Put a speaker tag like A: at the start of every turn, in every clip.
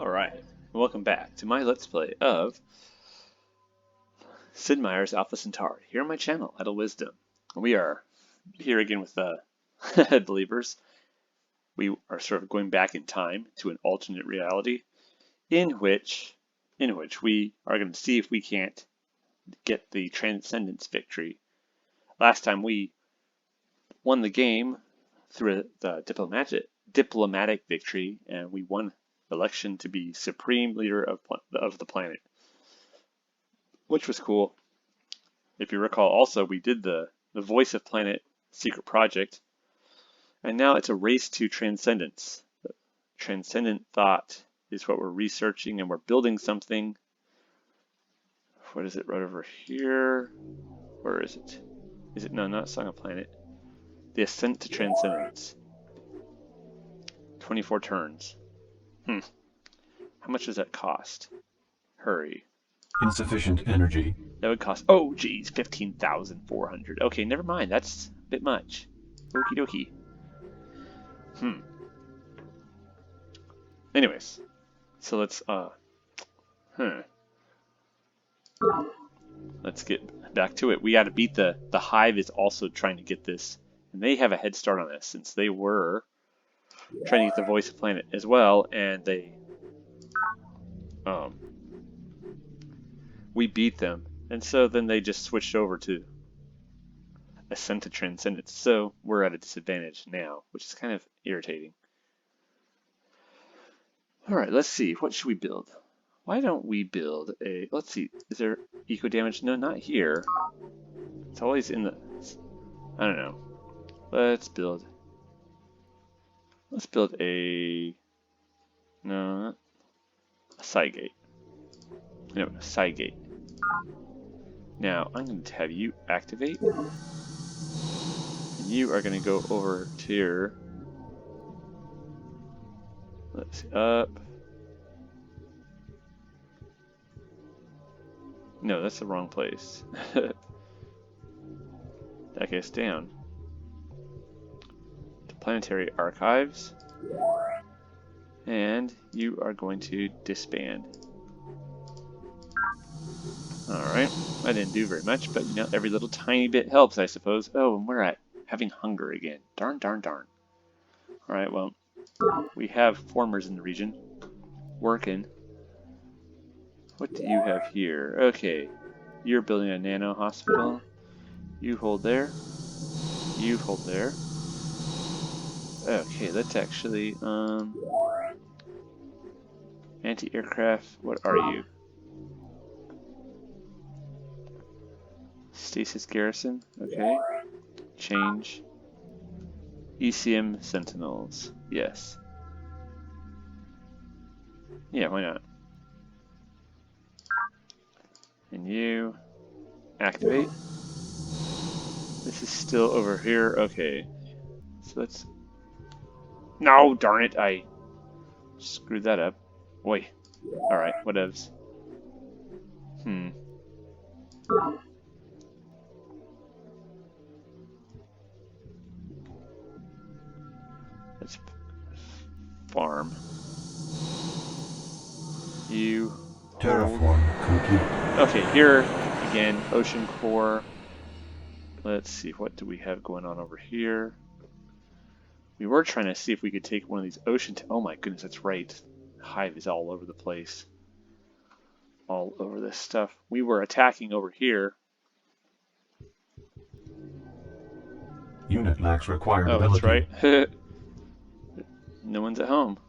A: Alright, welcome back to my Let's Play of Sid Meier's Alpha Centauri here on my channel, Idle Wisdom. We are here again with the believers. We are sort of going back in time to an alternate reality in which we are going to see if we can't get the Transcendence victory. Last time we won the game through the diplomatic victory, and we won election to be supreme leader of the planet, which was cool. If you recall, also we did the Voice of Planet secret project, and now it's a race to transcendence. Transcendent thought is what we're researching, and we're building something. What is it right over here? Where is it? Is it? No, not Song of Planet. The Ascent to Transcendence. 24 turns. How much does that cost? Hurry.
B: Insufficient energy.
A: That would cost, oh geez, 15,400. Okay, never mind, that's a bit much. Okie dokie. Anyways, so let's get back to it. We gotta beat the Hive is also trying to get this, and they have a head start on us since they were trying to get the Voice of Planet as well, and we beat them, and so then they just switched over to Ascent to Transcendence, so we're at a disadvantage now, which is kind of irritating. Alright, let's see, what should we build? Why don't we build a, let's see, is there eco damage? No, not here. It's always in the, I don't know. Let's build a, no, a side gate. No, a side gate. Now, I'm going to have you activate. And you are going to go over to here. Let's see, up. No, that's the wrong place. That gets down. To Planetary Archives. And you are going to disband. Alright, I didn't do very much, but you know, every little tiny bit helps, I suppose. Oh, and we're at having hunger again. Darn, darn, darn. Alright, well, we have formers in the region working. What do you have here? Okay, you're building a nano hospital. You hold there. You hold there. Okay, let's actually, anti-aircraft, what are you? Stasis Garrison, okay. Change. ECM Sentinels, yes. Yeah, why not? And you activate. This is still over here, okay. So let's, no, darn it, I screwed that up. Oi. Alright, whatevs. Let's farm. You
B: Terraform complete.
A: Okay, here again, ocean core. Let's see, what do we have going on over here? We were trying to see if we could take one of these ocean. Oh my goodness, that's right. Hive is all over the place. All over this stuff. We were attacking over here.
B: Unit lacks required
A: Oh,
B: ability.
A: that's right. No one's at home.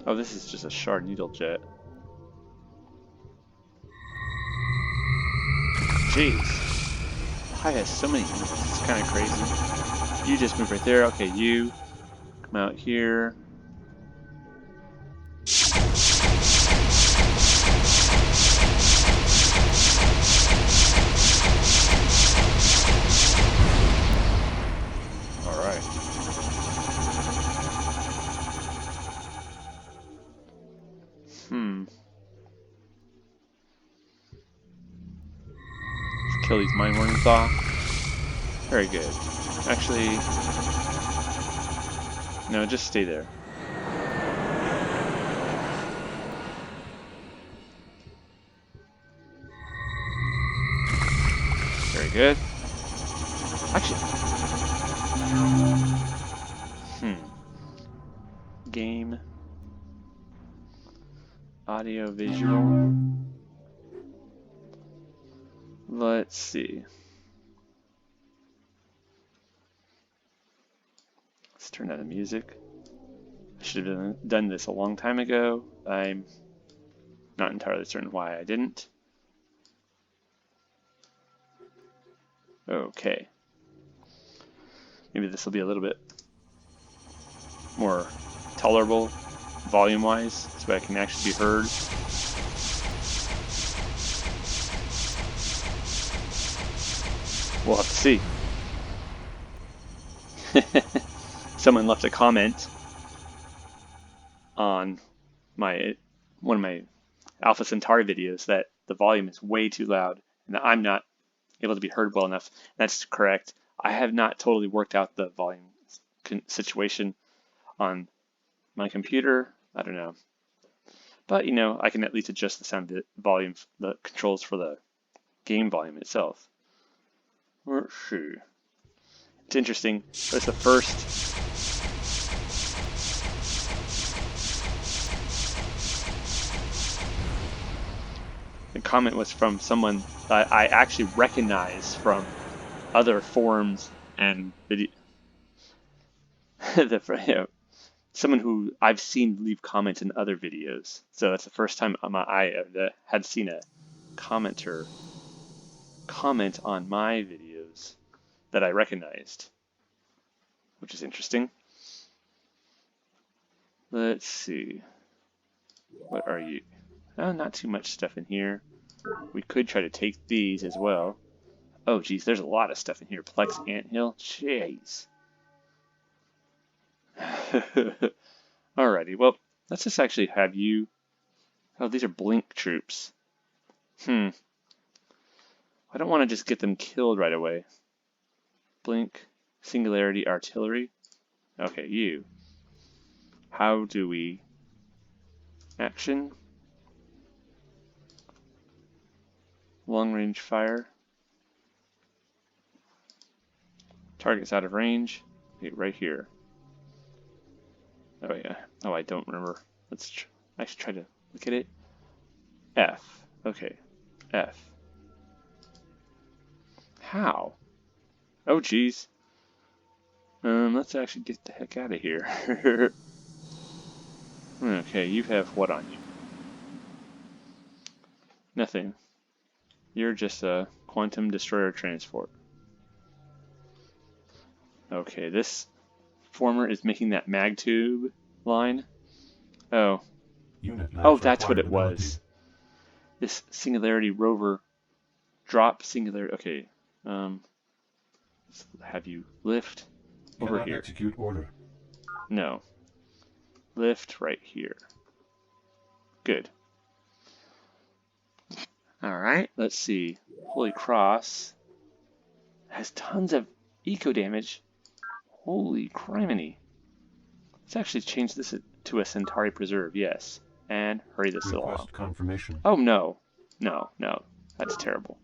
A: Oh, this is just a shard needle jet. Jeez. Hive has so many units, it's kind of crazy. You just move right there. Okay, you come out here. kill these mind worms off. Very good. Actually, no, just stay there. Very good. Actually, game, audio, visual. Let's see. Let's turn down the music. I should have done this a long time ago. I'm not entirely certain why I didn't. Okay. Maybe this will be a little bit more tolerable volume-wise, so I can actually be heard. We'll have to see. Someone left a comment on one of my Alpha Centauri videos that the volume is way too loud and that I'm not able to be heard well enough. That's correct. I have not totally worked out the volume situation on my computer. I don't know. But, you know, I can at least adjust the sound volume, the controls for the game volume itself. Let's see. It's interesting. That's the first. The comment was from someone that I actually recognize from other forums and video. Someone who I've seen leave comments in other videos. So that's the first time I had seen a commenter comment on my videos that I recognized, which is interesting. Let's see. What are you? Oh, not too much stuff in here. We could try to take these as well. Oh, geez, there's a lot of stuff in here. Plex Anthill. Jeez. Alrighty, well, let's just actually have you... Oh, these are blink troops. I don't want to just get them killed right away. Blink, singularity, artillery. Okay, you. How do we... Action. Long range fire. Target's out of range. Okay, right here. Oh yeah. Oh, I don't remember. I should try to look at it. F. Okay. F. How? Oh geez. Let's actually get the heck out of here. Okay, you have what on you? Nothing. You're just a quantum destroyer transport. Okay, this former is making that mag tube line. Oh. Oh, that's what it was. This singularity rover drop singularity. Okay. Let's have you lift over here.
B: Execute order.
A: No. Lift right here. Good. Alright, let's see. Holy Cross has tons of eco damage. Holy criminy. Let's actually change this to a Centauri Preserve, yes. And hurry this along.
B: Confirmation.
A: Oh no. No, no. That's terrible.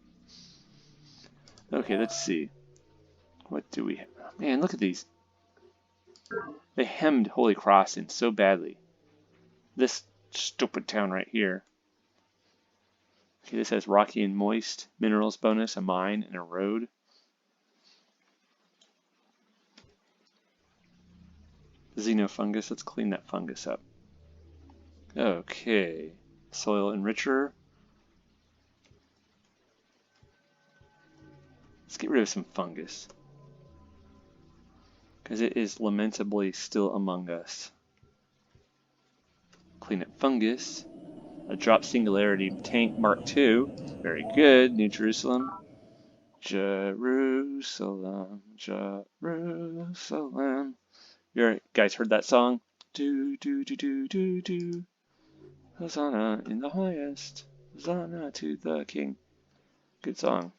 A: Okay, let's see. What do we have? Man, look at these. They hemmed Holy Cross in so badly. This stupid town right here. Okay, this has rocky and moist, minerals bonus, a mine, and a road. Xenofungus, let's clean that fungus up. Okay, soil enricher. Let's get rid of some fungus, because it is lamentably still among us. Clean up fungus. A drop singularity tank Mark II. Very good. New Jerusalem. Jerusalem, Jerusalem. You guys heard that song? Do, do, do, do, do, do. Hosanna in the highest. Hosanna to the King. Good song.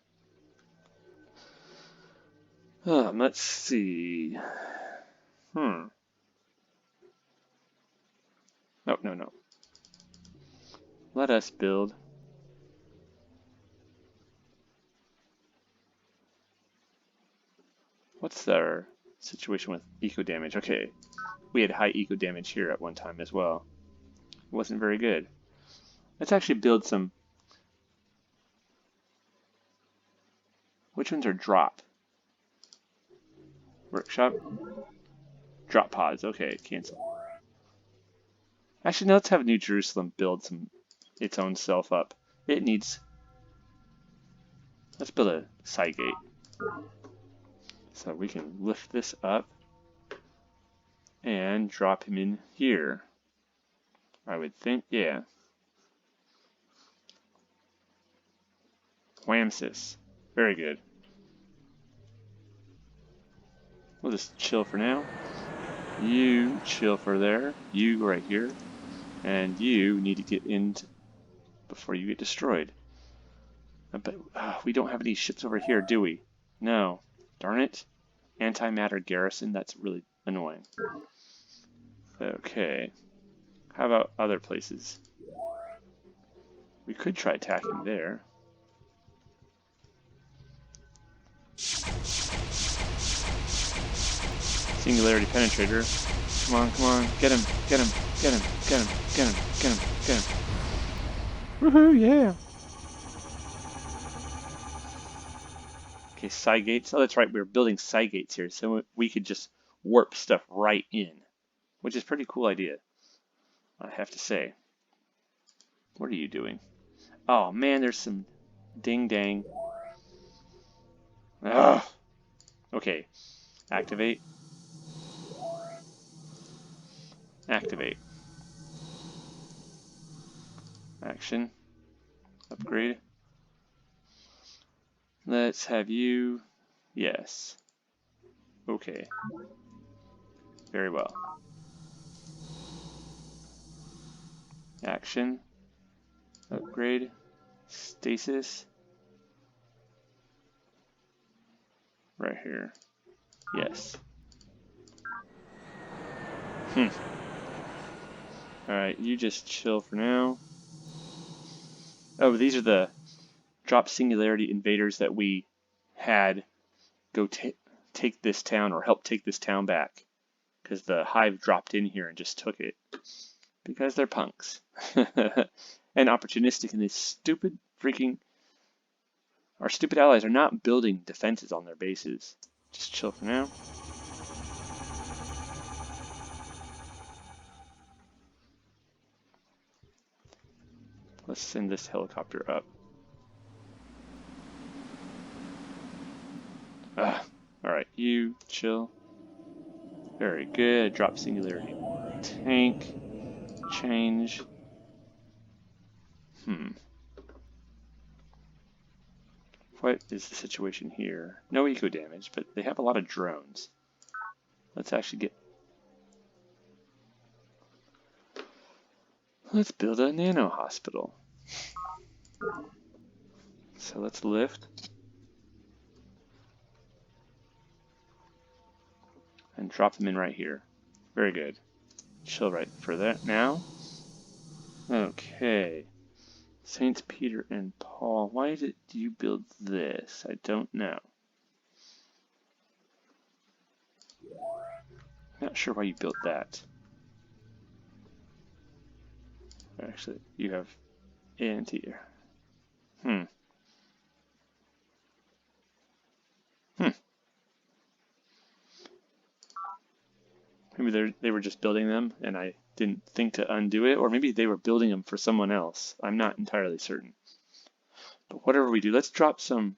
A: Let's see. Hmm. Oh, no, no. Let us build. What's our situation with eco damage? Okay, we had high eco damage here at one time as well. It wasn't very good. Let's actually build some. Which ones are drop? Workshop? Drop pods. Okay, cancel. Actually, no, let's have New Jerusalem build its own self up. It needs. Let's build a side gate. So we can lift this up and drop him in here. I would think, yeah. Whamsis. Very good. We'll just chill for now. You chill for there. You right here. And you need to get in before you get destroyed. But we don't have any ships over here, do we? No. Darn it. Antimatter garrison, that's really annoying. Okay. How about other places? We could try attacking there. Singularity penetrator. Come on, come on. Get him, get him, get him, get him, get him, get him, get him. Woohoo, yeah. Okay, side gates. Oh, that's right. We were building side gates here, so we could just warp stuff right in, which is a pretty cool idea, I have to say. What are you doing? Oh, man, there's some ding-dang. Ugh. Okay, activate. Activate. Action. Upgrade. Let's have you. Yes. Okay. Very well. Action. Upgrade. Stasis. Right here. Yes. Alright, you just chill for now. Oh, these are the drop singularity invaders that we had go take this town or help take this town back. Because the Hive dropped in here and just took it. Because they're punks. And opportunistic, and these stupid freaking... Our stupid allies are not building defenses on their bases. Just chill for now. Let's send this helicopter up. Alright, you chill. Very good. Drop singularity. Tank. Change. What is the situation here? No eco damage, but they have a lot of drones. Let's actually get... Let's build a nano hospital. So let's lift. And drop them in right here. Very good. Chill right for that now. Okay. Saints Peter and Paul. Why do you build this? I don't know. Not sure why you built that. Actually, you have anti. Maybe they were just building them and I didn't think to undo it, or maybe they were building them for someone else. I'm not entirely certain. But whatever we do, let's drop some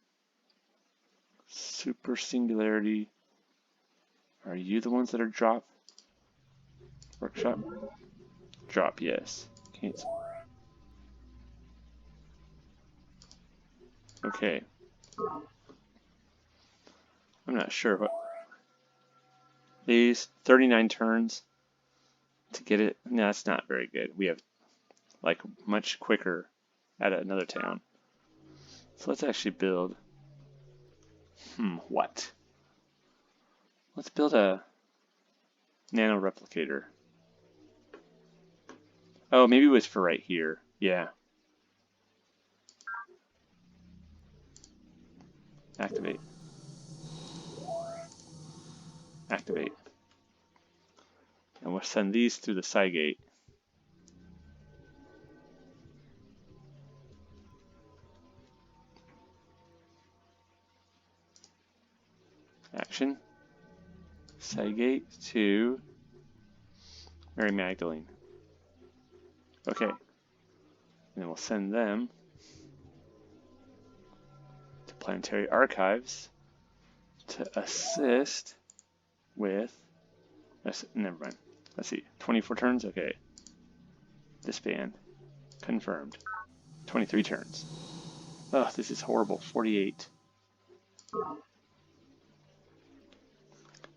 A: super singularity. Are you the ones that are drop? Workshop? Drop, yes. Cancel. Okay. I'm not sure what. These 39 turns to get it. No, that's not very good. We have like much quicker at another town. So let's actually build. What? Let's build a nano replicator. Oh, maybe it was for right here. Yeah. Activate. Activate. And we'll send these through the side gate. Action. Side gate to Mary Magdalene. Okay. And then we'll send them to Planetary Archives to assist with. Never mind. Let's see. 24 turns? Okay. Disband. Confirmed. 23 turns. Oh, this is horrible. 48.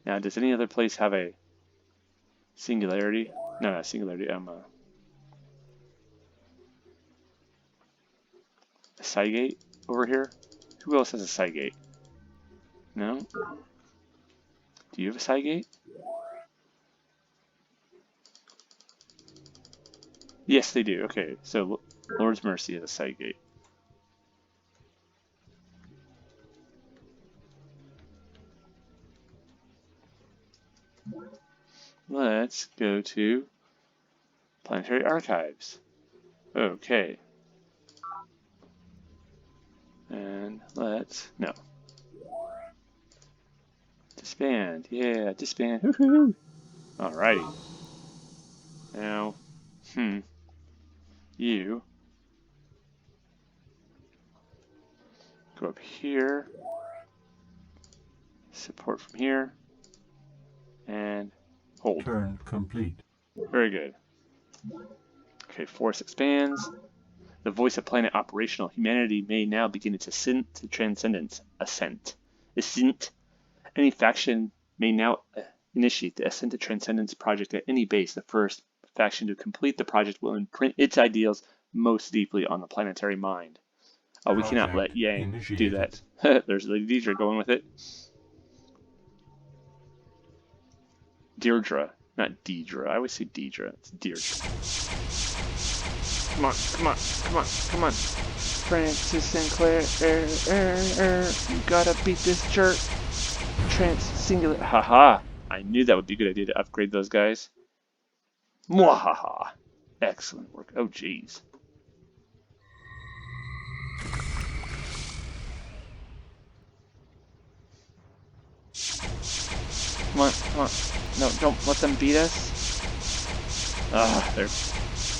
A: Now, does any other place have a singularity? No, not singularity. A side gate over here? Who else has a side gate? No? Do you have a side gate? Yes, they do. Okay, so Lord's Mercy has a side gate. Let's go to Planetary Archives. Okay. And let's, no. Disband. Yeah, disband. Woohoo! Alrighty. Now, you go up here, support from here, and hold.
B: Turn complete.
A: Very good. Okay, force expands. The voice of planet operational. Humanity may now begin its ascent to Transcendence. Ascent. Any faction may now initiate the Ascent to Transcendence project at any base. The first faction to complete the project will imprint its ideals most deeply on the planetary mind. Oh, we cannot let Yang do that. There's Lady Deidre going with it. Deirdre, not Deidre. I always say Deidre. It's Deirdre. Come on, come on, come on, come on. Francis Sinclair, you gotta beat this jerk. Singular. Haha. I knew that would be a good idea to upgrade those guys. Mwahaha. Excellent work. Oh, jeez. Come on, come on. No, don't let them beat us. They're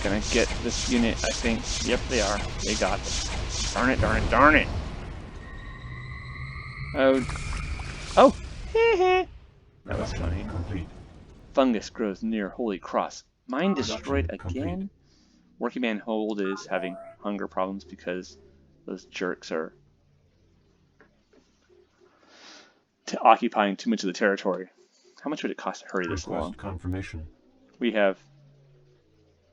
A: gonna get this unit, I think. Yep, they are. They got it. Darn it, darn it, darn it. Oh. That was funny.
B: Complete.
A: Fungus grows near Holy Cross. Mine destroyed again? Working Man Hold is having hunger problems because those jerks are occupying too much of the territory. How much would it cost to hurry this along?
B: Confirmation.
A: We have...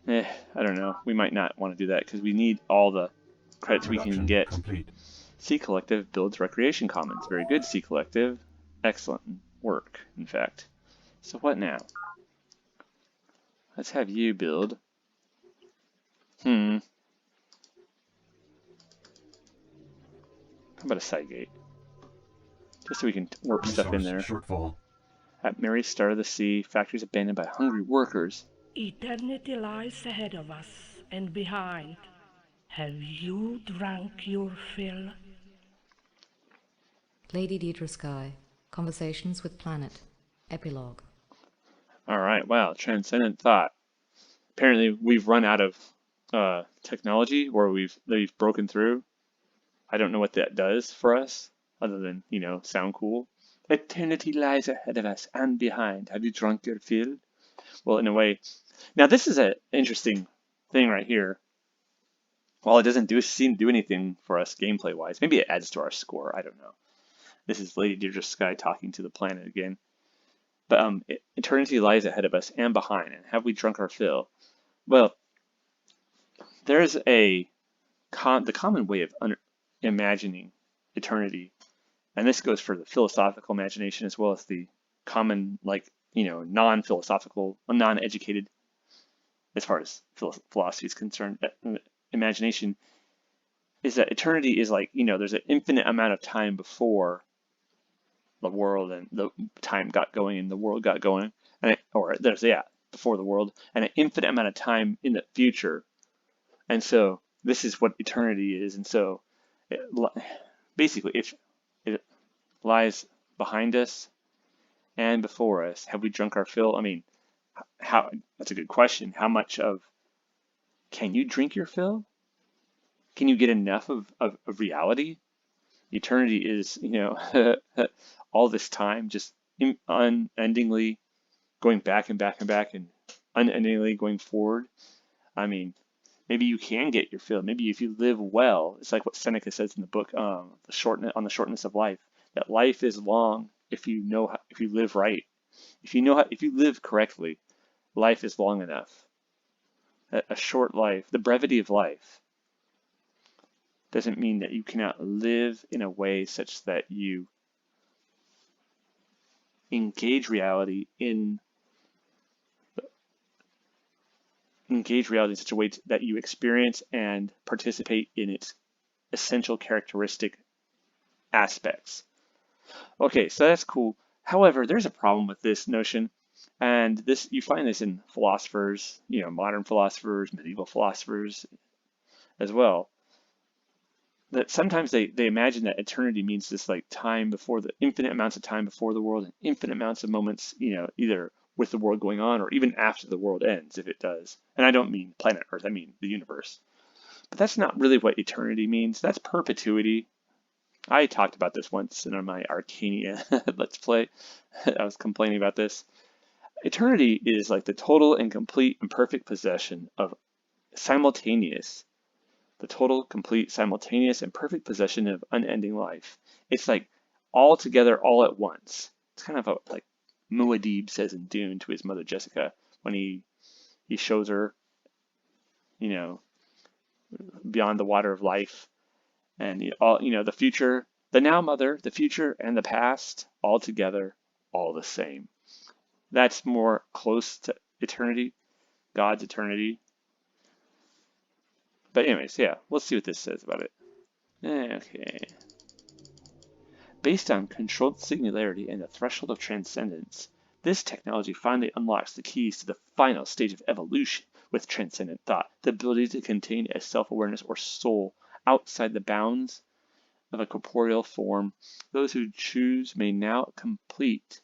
A: I don't know. We might not want to do that because we need all the credits we can get.
B: Complete.
A: C Collective builds Recreation Commons. Very good, C Collective. Excellent work, in fact. So what now? Let's have you build. How about a side gate? Just so we can warp stuff in there.
B: Shortfall.
A: At Mary's Star of the Sea, factories abandoned by hungry workers.
C: Eternity lies ahead of us and behind. Have you drunk your fill?
D: Lady Deidre Sky. Conversations with Planet. Epilogue.
A: Alright, wow, Transcendent Thought. Apparently we've run out of technology, or we've broken through. I don't know what that does for us, other than, sound cool. Eternity lies ahead of us and behind. Have you drunk your fill? Well, in a way. Now, this is an interesting thing right here. While it doesn't seem to do anything for us gameplay-wise, maybe it adds to our score. I don't know. This is Lady Deirdre Sky talking to the planet again. But eternity lies ahead of us and behind. And have we drunk our fill? Well, there's the common way of imagining eternity. And this goes for the philosophical imagination as well as the common, like, non-philosophical, non-educated, as far as philosophy is concerned, imagination, is that eternity is like, there's an infinite amount of time before the world and the time got going and the world got going, before the world, and an infinite amount of time in the future. And so this is what eternity is. And so basically, it lies behind us and before us. Have we drunk our fill? I mean, that's a good question. How much can you drink your fill? Can you get enough of reality? Eternity is, all this time just unendingly going back and back and back and unendingly going forward. I mean, maybe you can get your fill. Maybe if you live well, it's like what Seneca says in the book, on the shortness of life, that life is long if you live right. If you live correctly, life is long enough. A short life, the brevity of life, doesn't mean that you cannot live in a way such that you engage reality in such a way that you experience and participate in its essential characteristic aspects. Okay, so that's cool. However, there's a problem with this notion, and you find this in philosophers, modern philosophers, medieval philosophers as well, that sometimes they imagine that eternity means this like time before the infinite amounts of time before the world and infinite amounts of moments, either with the world going on or even after the world ends, if it does. And I don't mean planet Earth, I mean the universe. But that's not really what eternity means. That's perpetuity. I talked about this once in my Arcania Let's Play. I was complaining about this. Eternity is like the total and complete and perfect possession of the total, complete, simultaneous, and perfect possession of unending life. It's like all together, all at once. It's kind of like Muad'Dib says in Dune to his mother Jessica when he shows her, beyond the water of life, and the future, the now mother, the future, and the past, all together, all the same. That's more close to eternity, God's eternity. But anyways, yeah, let's see what this says about it. Okay. Based on controlled singularity and the threshold of transcendence, this technology finally unlocks the keys to the final stage of evolution with transcendent thought, the ability to contain a self-awareness or soul outside the bounds of a corporeal form. Those who choose may now complete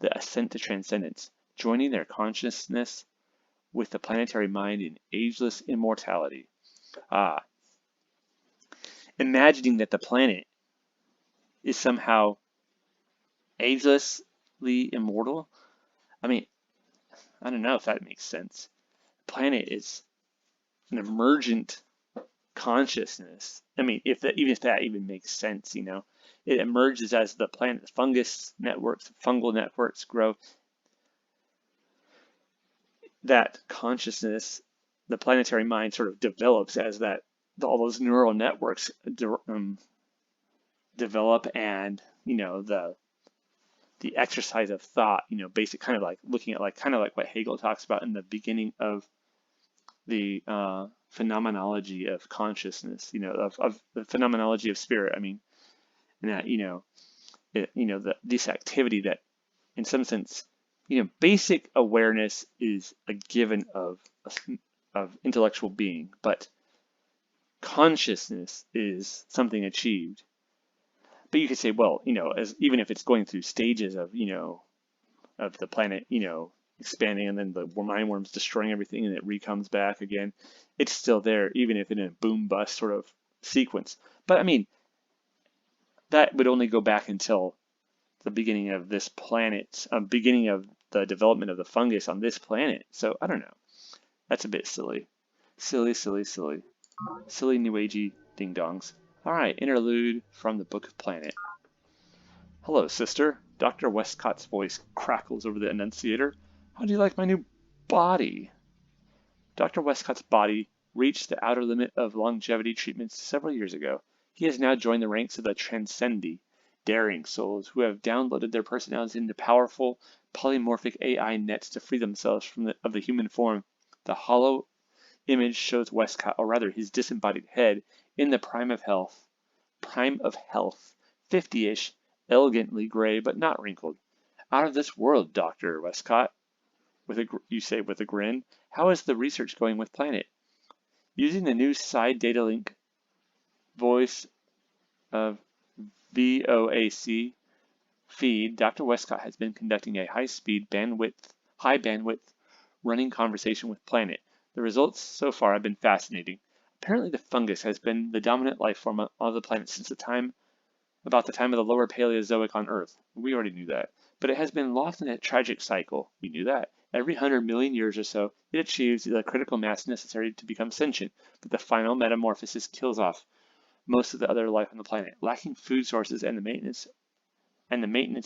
A: the ascent to transcendence, joining their consciousness with the planetary mind in ageless immortality. Imagining that the planet is somehow agelessly immortal. I mean, I don't know if that makes sense. The planet is an emergent consciousness. I mean, even if that even makes sense, it emerges as the planet, fungal networks grow. That consciousness, the planetary mind, sort of develops as all those neural networks develop, and the exercise of thought, basic kind of like looking at kind of like what Hegel talks about in the beginning of the phenomenology of consciousness, of the phenomenology of spirit. I mean, and that this activity that, in some sense, basic awareness is a given of intellectual being, but consciousness is something achieved. But you could say, well, even if it's going through stages of the planet, expanding, and then the mind worms destroying everything and it recomes back again, it's still there, even if in a boom bust sort of sequence. But I mean, that would only go back until the beginning of this planet, beginning of the development of the fungus on this planet. So I don't know. That's a bit silly. Silly, silly, silly. Silly New Agey ding-dongs. Alright, interlude from the Book of Planet. Hello, sister. Dr. Westcott's voice crackles over the annunciator. How do you like my new body? Dr. Westcott's body reached the outer limit of longevity treatments several years ago. He has now joined the ranks of the Transcendi, daring souls who have downloaded their personalities into powerful, polymorphic AI nets to free themselves of the human form. The hollow image shows Westcott, or rather his disembodied head, in the prime of health. 50-ish, elegantly gray but not wrinkled. Out of this world, Dr. Westcott, you say with a grin. How is the research going with Planet? Using the new side data link voice of VOAC feed, Dr. Westcott has been conducting a high bandwidth running conversation with Planet. The results so far have been fascinating. Apparently the fungus has been the dominant life form of the planet since about the time of the lower Paleozoic on Earth. We already knew that. But it has been lost in a tragic cycle. We knew that. Every 100 million years or so, it achieves the critical mass necessary to become sentient, but the final metamorphosis kills off most of the other life on the planet. Lacking food sources and the maintenance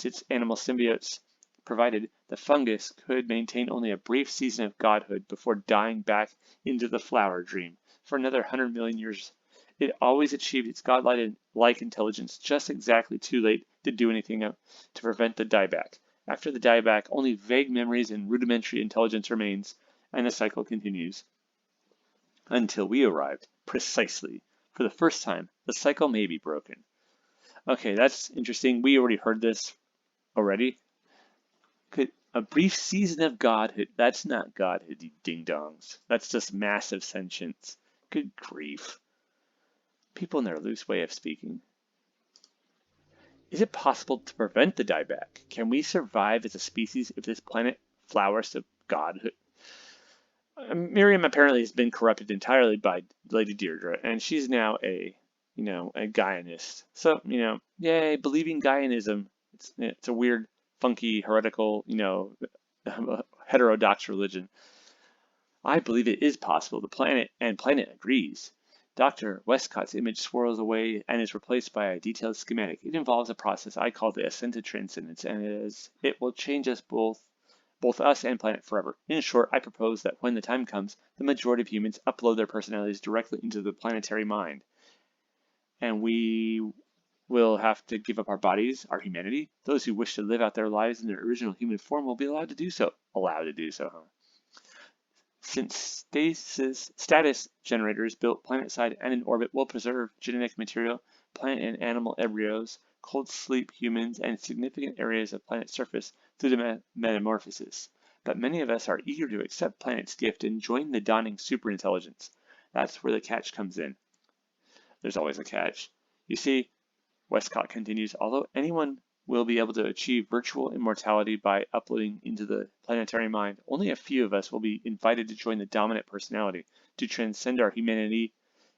A: its animal symbiotes provided, the fungus could maintain only a brief season of godhood before dying back into the flower dream. For another 100 million years, it always achieved its godlike intelligence just exactly too late to do anything to prevent the dieback. After the dieback, only vague memories and rudimentary intelligence remains, and the cycle continues. Until we arrived, precisely. For the first time, the cycle may be broken. Okay, that's interesting. We already heard this already. A brief season of godhood. That's not godhood, you ding-dongs. That's just massive sentience. Good grief. People in their loose way of speaking. Is it possible to prevent the dieback? Can we survive as a species if this planet flowers to godhood? Miriam apparently has been corrupted entirely by Lady Deirdre, and she's now a Gaianist. So, yay, believing Gaianism. It's a weird, funky, heretical, heterodox religion. I believe it is possible. The planet agrees. Dr. Westcott's image swirls away and is replaced by a detailed schematic. It involves a process I call the ascent to transcendence, and it will change us both us and planet forever. In short, I propose that when the time comes, the majority of humans upload their personalities directly into the planetary mind. And we will have to give up our bodies, our humanity. Those who wish to live out their lives in their original human form will be allowed to do so. Since status generators built planetside and in orbit will preserve genetic material, plant and animal embryos, cold sleep humans, and significant areas of planet surface through the metamorphosis. But many of us are eager to accept planet's gift and join the dawning superintelligence. That's where the catch comes in. There's always a catch. You see, Westcott continues, although anyone will be able to achieve virtual immortality by uploading into the planetary mind, only a few of us will be invited to join the dominant personality, to transcend our humanity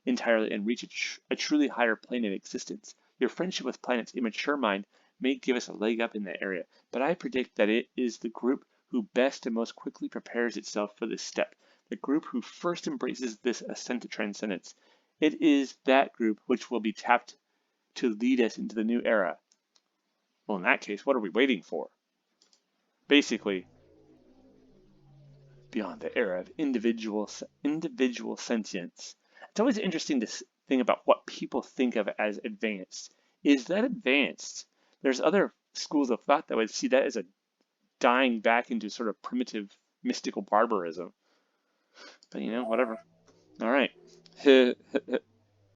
A: entirely and reach a truly higher plane of existence. Your friendship with planet's immature mind may give us a leg up in that area, but I predict that it is the group who best and most quickly prepares itself for this step, the group who first embraces this ascent to transcendence. It is that group which will be tapped to lead us into the new era. Well, in that case, what are we waiting for? Basically, beyond the era of individual sentience. It's always interesting to think about what people think of as advanced. Is that advanced? There's other schools of thought that would see that as a dying back into sort of primitive, mystical barbarism. But whatever. All right.